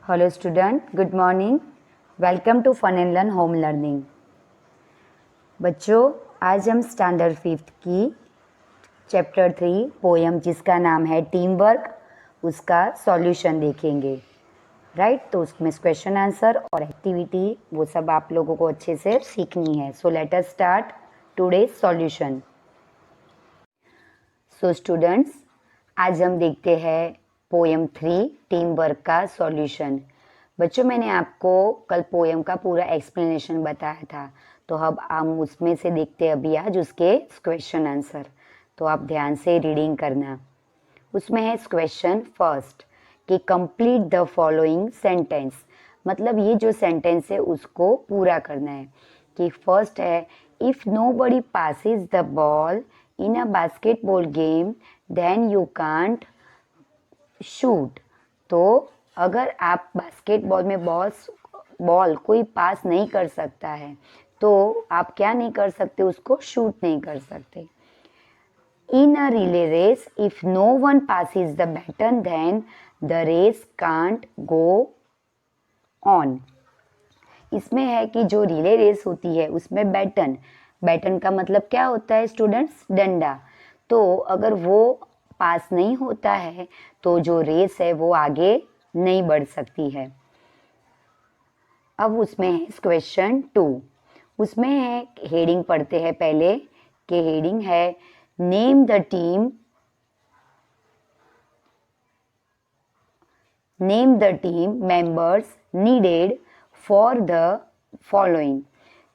Hello student, good morning. Welcome to fun and learn home learning. बच्चों, आज हम standard 5th की chapter 3 poem जिसका नाम है टीम वर्क, उसका सॉल्यूशन देखेंगे। राइट, तो उसमें क्वेश्चन आंसर और एक्टिविटी वो सब आप लोगों को अच्छे से सीखनी है। So let us start today's solution. So students, आज हम देखते हैं पोएम 3 टीम वर्क का सॉल्यूशन। बच्चों, मैंने आपको कल पोएम का पूरा एक्सप्लेनेशन बताया था, तो अब हम उसमें से देखते हैं अभी आज उसके क्वेश्चन आंसर। तो आप ध्यान से रीडिंग करना। उसमें है क्वेश्चन फर्स्ट कि कंप्लीट द फॉलोइंग सेंटेंस, मतलब ये जो सेंटेंस है उसको पूरा करना है। कि फर्स्ट है, if nobody passes the ball in a basketball game then you can't shoot. तो अगर आप बास्केटबॉल में बॉल कोई पास नहीं कर सकता है तो आप क्या नहीं कर सकते, उसको शूट नहीं कर सकते। In a relay race if no one passes the baton then the race can't go on. इसमें है कि जो रिले रेस होती है उसमें बैटन का मतलब क्या होता है स्टूडेंट्स, डंडा। तो अगर वो पास नहीं होता है तो जो रेस है वो आगे नहीं बढ़ सकती है। अब उसमें है क्वेश्चन 2। उसमें है हेडिंग पढ़ते हैं पहले, कि हेडिंग है name the team members needed for the following.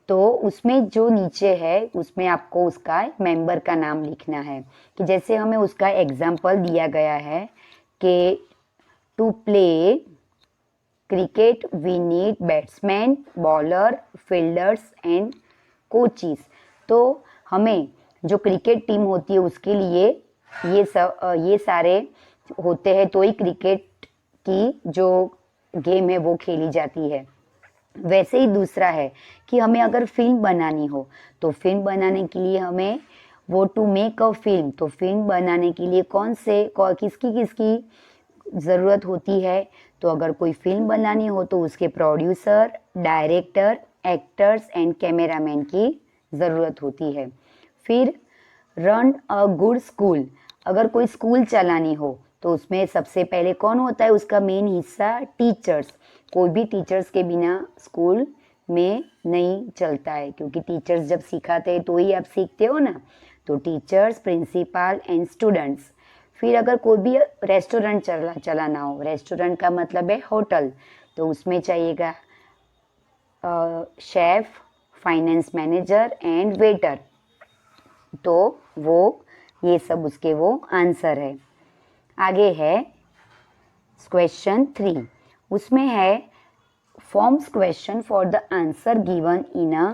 तो उसमें जो नीचे है उसमें आपको उसका मेंबर का नाम लिखना है। कि जैसे हमें उसका एग्जाम्पल दिया गया है कि to play cricket we need batsman, bowler, fielders and coaches. तो हमें जो क्रिकेट टीम होती है उसके लिए ये सारे होते हैं, तो ही क्रिकेट की जो गेम है वो खेली जाती है। वैसे ही दूसरा है कि हमें अगर फिल्म बनानी हो तो फिल्म बनाने के लिए हमें वो टू मेक अ फिल्म, तो फिल्म बनाने के लिए किसकी किसकी ज़रूरत होती है। तो अगर कोई फिल्म बनानी हो तो उसके producer, director, actors and cameraman की ज़रूरत होती है। फिर रन अ गुड स्कूल, अगर कोई स्कूल चलानी हो तो उसमें सबसे पहले कौन होता है, उसका मेन हिस्सा टीचर्स। कोई भी टीचर्स के बिना स्कूल में नहीं चलता है, क्योंकि टीचर्स जब सिखाते हैं तो ही आप सीखते हो ना। तो टीचर्स, प्रिंसिपल एंड स्टूडेंट्स। फिर अगर कोई भी रेस्टोरेंट चलाना हो, रेस्टोरेंट का मतलब है होटल, तो उसमें चाहिएगा chef, finance manager and waiter. तो वो ये सब उसके वो आंसर है। आगे है क्वेश्चन 3। उसमें है forms question for the answer given in a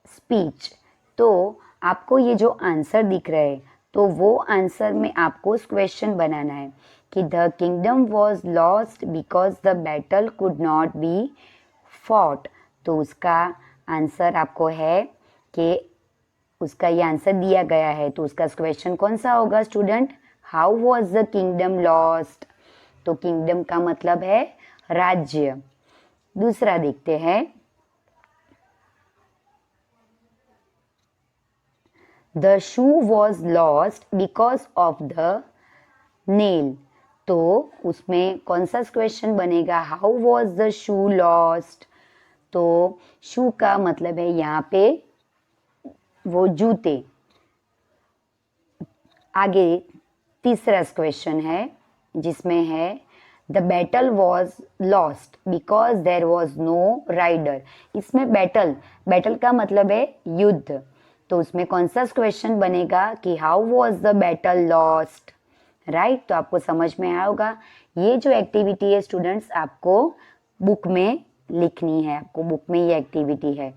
speech. तो आपको ये जो आंसर दिख रहे हैं तो वो आंसर में आपको क्वेश्चन बनाना है कि the kingdom was lost because the battle could not be fought. तो उसका आंसर आपको है कि उसका ये आंसर दिया गया है, तो उसका क्वेश्चन कौन सा होगा student, how was the kingdom lost. तो किंगडम का मतलब है राज्य। दूसरा देखते हैं, the shoe was lost because of the nail. तो उसमें कौन सा क्वेश्चन बनेगा, how was the shoe lost. तो शू का मतलब है यहाँ पे वो जूते। आगे तीसरा क्वेश्चन है जिसमें है the battle was lost because there was no rider. इसमें बैटल का मतलब है युद्ध। तो उसमें कौन सा क्वेश्चन बनेगा कि how was the battle lost. Right, तो आपको समझ में आया होगा। ये जो एक्टिविटी है स्टूडेंट्स आपको बुक में लिखनी है, आपको बुक में ये एक्टिविटी है।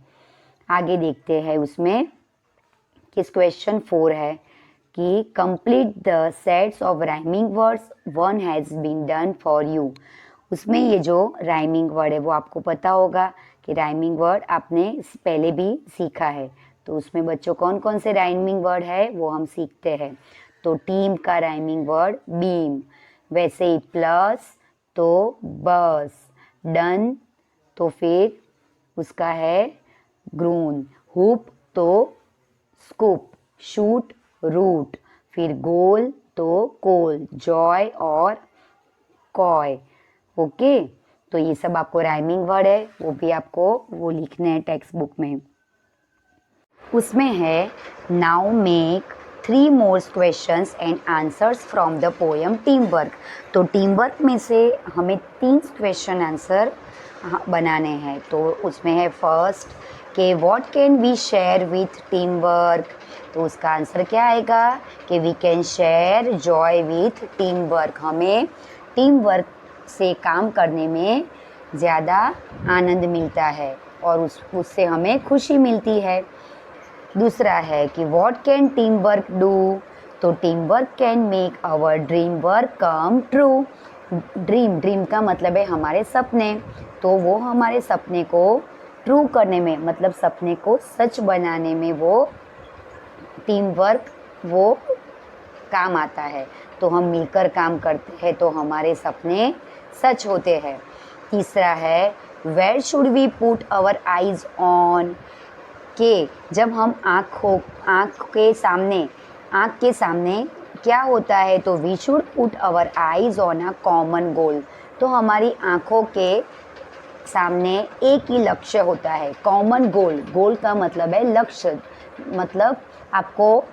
आगे देखते हैं उसमें किस क्वेश्चन 4 है कि complete the sets of rhyming words one has been done for you. उसमें ये जो राइमिंग वर्ड है वो आपको पता होगा कि राइमिंग वर्ड आपने पहले भी सीखा है। तो उसमें बच्चों कौन कौन से राइमिंग वर्ड है वो हम सीखते हैं। तो टीम का राइमिंग वर्ड बीम, वैसे ही प्लस, तो बस, डन तो फिर उसका है ग्रून, हुप तो स्कूप, शूट रूट, फिर गोल तो कोल, जॉय और कॉय। ओके, तो ये सब आपको राइमिंग वर्ड है, वो भी आपको वो लिखने हैं टेक्स्ट बुक में। उसमें है now make 3 more questions and answers from the poem team work. तो टीम वर्क में से हमें 3 क्वेश्चन आंसर बनाने हैं। तो उसमें है फर्स्ट कि what can we share with team work. तो उसका आंसर क्या आएगा कि we can share joy with team work. हमें टीम वर्क से काम करने में ज़्यादा आनंद मिलता है और उससे हमें खुशी मिलती है। दूसरा है कि what can team work do. तो team work can make our dream work come true. Dream का मतलब है हमारे सपने, तो वो हमारे सपने को ट्रू करने में, मतलब सपने को सच बनाने में वो टीम वर्क वो काम आता है। तो हम मिलकर काम करते हैं तो हमारे सपने सच होते हैं। तीसरा है where should we put our eyes on. कि जब हम आँख के सामने क्या होता है, तो we should put our eyes on a common goal. तो हमारी आँखों के सामने एक ही लक्ष्य होता है, कॉमन गोल। गोल का मतलब है लक्ष्य, मतलब आपको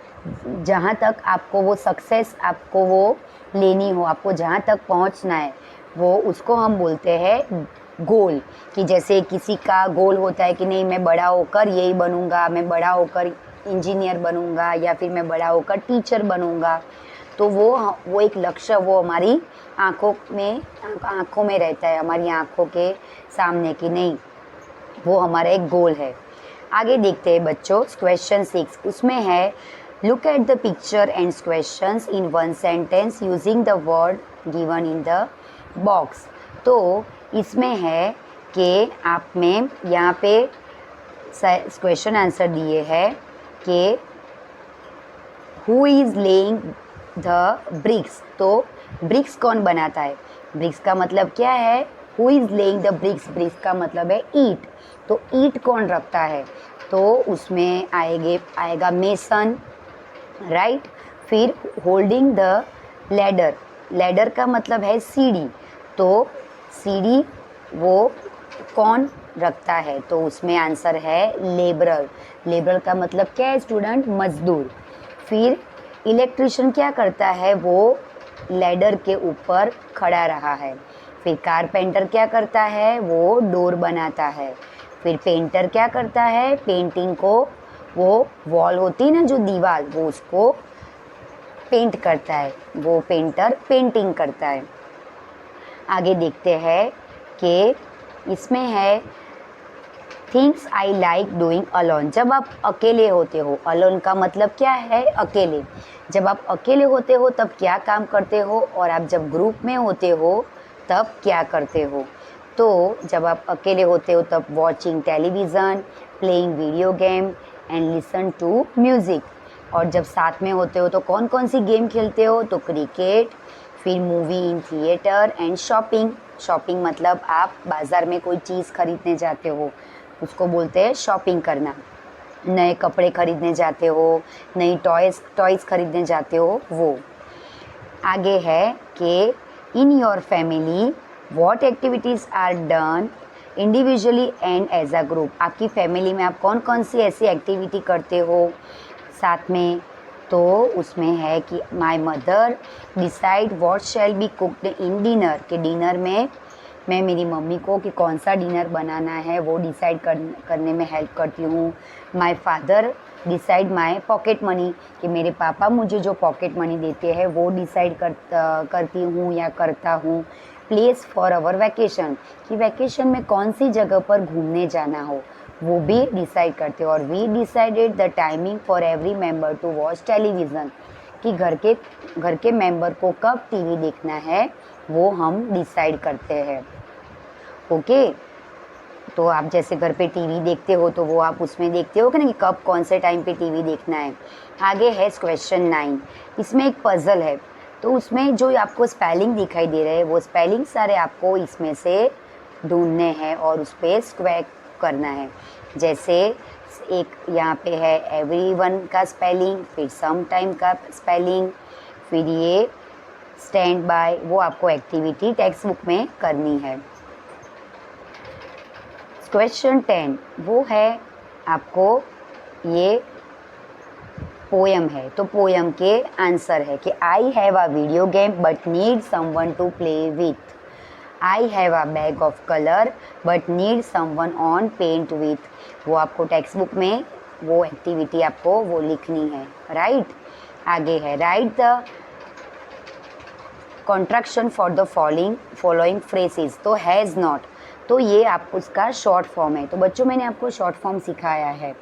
जहाँ तक आपको वो सक्सेस आपको वो लेनी हो, आपको जहाँ तक पहुँचना है, वो उसको हम बोलते हैं गोल। कि जैसे किसी का गोल होता है कि नहीं मैं बड़ा होकर यही बनूंगा, मैं बड़ा होकर इंजीनियर बनूंगा, या फिर मैं बड़ा होकर टीचर बनूंगा। तो वो एक लक्ष्य वो हमारी आँखों में रहता है, हमारी आँखों के सामने, कि नहीं वो हमारा एक गोल है। आगे देखते हैं बच्चों क्वेश्चन 6। उसमें है look at the picture and questions in one sentence using the word given in the box. तो इसमें है कि आप में यहाँ पे क्वेश्चन आंसर दिए हैं कि who is laying the bricks. तो ब्रिक्स कौन बनाता है, ब्रिक्स का मतलब क्या है, who is laying the bricks, bricks का मतलब है ईट। तो ईट कौन रखता है, तो उसमें आएगा मेसन, राइट। फिर होल्डिंग द लैडर, लैडर का मतलब है सीढ़ी। तो सीढ़ी वो कौन रखता है, तो उसमें आंसर है लेबरर। लेबरर का मतलब क्या है स्टूडेंट, मजदूर। फिर इलेक्ट्रिशियन क्या करता है, वो लैडर के ऊपर खड़ा रहा है। फिर कारपेंटर क्या करता है, वो डोर बनाता है। फिर पेंटर क्या करता है, पेंटिंग को, वो वॉल होती है ना जो दीवार, वो उसको पेंट करता है, वो पेंटर पेंटिंग करता है। आगे देखते हैं कि इसमें है things I like doing alone. जब आप अकेले होते हो, अलोन का मतलब क्या है, अकेले। जब आप अकेले होते हो तब क्या काम करते हो, और आप जब ग्रुप में होते हो तब क्या करते हो। तो जब आप अकेले होते हो तब watching television, playing video game and listen to music. और जब साथ में होते हो तो कौन कौन सी गेम खेलते हो, तो क्रिकेट, फिर movie in theatre and shopping. Shopping मतलब आप बाज़ार में कोई चीज़ खरीदने जाते हो, उसको बोलते हैं शॉपिंग करना। नए कपड़े खरीदने जाते हो, नई टॉयज़ खरीदने जाते हो, वो। आगे है कि in your family what activities are done individually and as a group. आपकी फैमिली में आप कौन कौन सी ऐसी एक्टिविटी करते हो साथ में, तो उसमें है कि my mother decide what shall be cooked in dinner. के डिनर में मैं मेरी मम्मी को कि कौन सा डिनर बनाना है वो डिसाइड करने में हेल्प करती हूँ। My father decide my pocket money, कि मेरे पापा मुझे जो पॉकेट मनी देते हैं वो डिसाइड करती हूँ या करता हूँ। प्लेस फॉर आवर वैकेशन, कि वैकेशन में कौन सी जगह पर घूमने जाना हो वो भी डिसाइड करते हो। और we decided the timing for every member to watch television, कि घर के मेंबर को कब टीवी देखना है वो हम डिसाइड करते हैं। ओके, तो आप जैसे घर पे टीवी देखते हो तो वो आप उसमें देखते हो कि ना कि कब कौन से टाइम पे टीवी देखना है। आगे है क्वेश्चन 9। इसमें एक पज़ल है। तो उसमें जो आपको स्पेलिंग दिखाई दे रहे हैं वो स्पेलिंग सारे आपको इसमें से ढूंढने हैं और उस पर स्क्वेर करना है। जैसे एक यहाँ पे है एवरीवन का स्पेलिंग, फिर सम टाइम का स्पेलिंग, फिर ये स्टैंड बाय, वो आपको एक्टिविटी टेक्स्ट बुक में करनी है। क्वेश्चन 10 वो है आपको ये पोयम है, तो पोयम के आंसर है कि I have a video game but need someone to play with. I have a bag of colour but need someone on paint with. वो आपको टेक्स्ट बुक में वो एक्टिविटी आपको वो लिखनी है, राइट। आगे है write the contraction for the following phrases. तो हैज़ नॉट, तो ये आपको उसका शॉर्ट फॉर्म है। तो बच्चों मैंने आपको शॉर्ट फॉर्म सिखाया है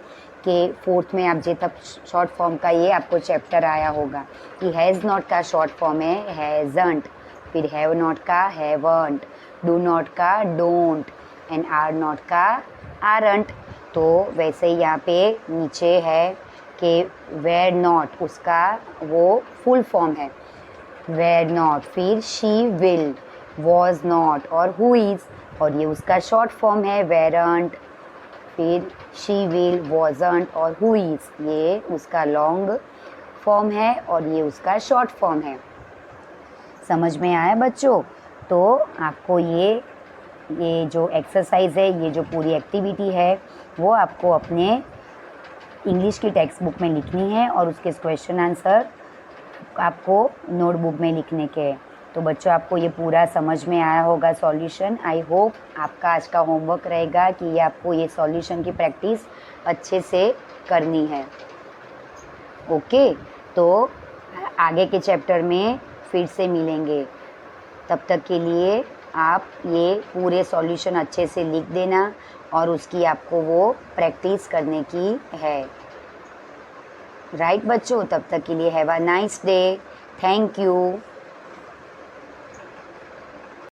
कि फोर्थ में आप जे तब शॉर्ट फॉर्म का ये आपको चैप्टर आया होगा कि हैज़ नॉट का शॉर्ट फॉर्म है हैज़ंट, फिर हैव नॉट का हैवंट, डू नॉट का डोंट एंड आर नॉट का आरंट। तो वैसे ही यहाँ पे नीचे है कि वेयर नॉट, उसका वो फुल फॉर्म है वेयर नॉट, फिर शी विल, वॉज नॉट और हु इज़, और ये उसका शॉर्ट फॉर्म है वेरंट, फिर शी विल, वॉजंट और हु इज़, ये उसका लॉन्ग फॉर्म है और ये उसका शॉर्ट फॉर्म है। समझ में आया बच्चों? तो आपको ये जो एक्सरसाइज है, ये जो पूरी एक्टिविटी है वो आपको अपने इंग्लिश की टेक्स्ट बुक में लिखनी है और उसके क्वेश्चन आंसर आपको नोटबुक में लिखने के हैं। तो बच्चों आपको ये पूरा समझ में आया होगा सॉल्यूशन। आई होप आपका आज का होमवर्क रहेगा कि ये आपको ये सॉल्यूशन की प्रैक्टिस अच्छे से करनी है। ओके, तो आगे के चैप्टर में फिर से मिलेंगे। तब तक के लिए आप ये पूरे सॉल्यूशन अच्छे से लिख देना और उसकी आपको वो प्रैक्टिस करने की है, राइट बच्चों। तब तक के लिए have a nice day, thank you.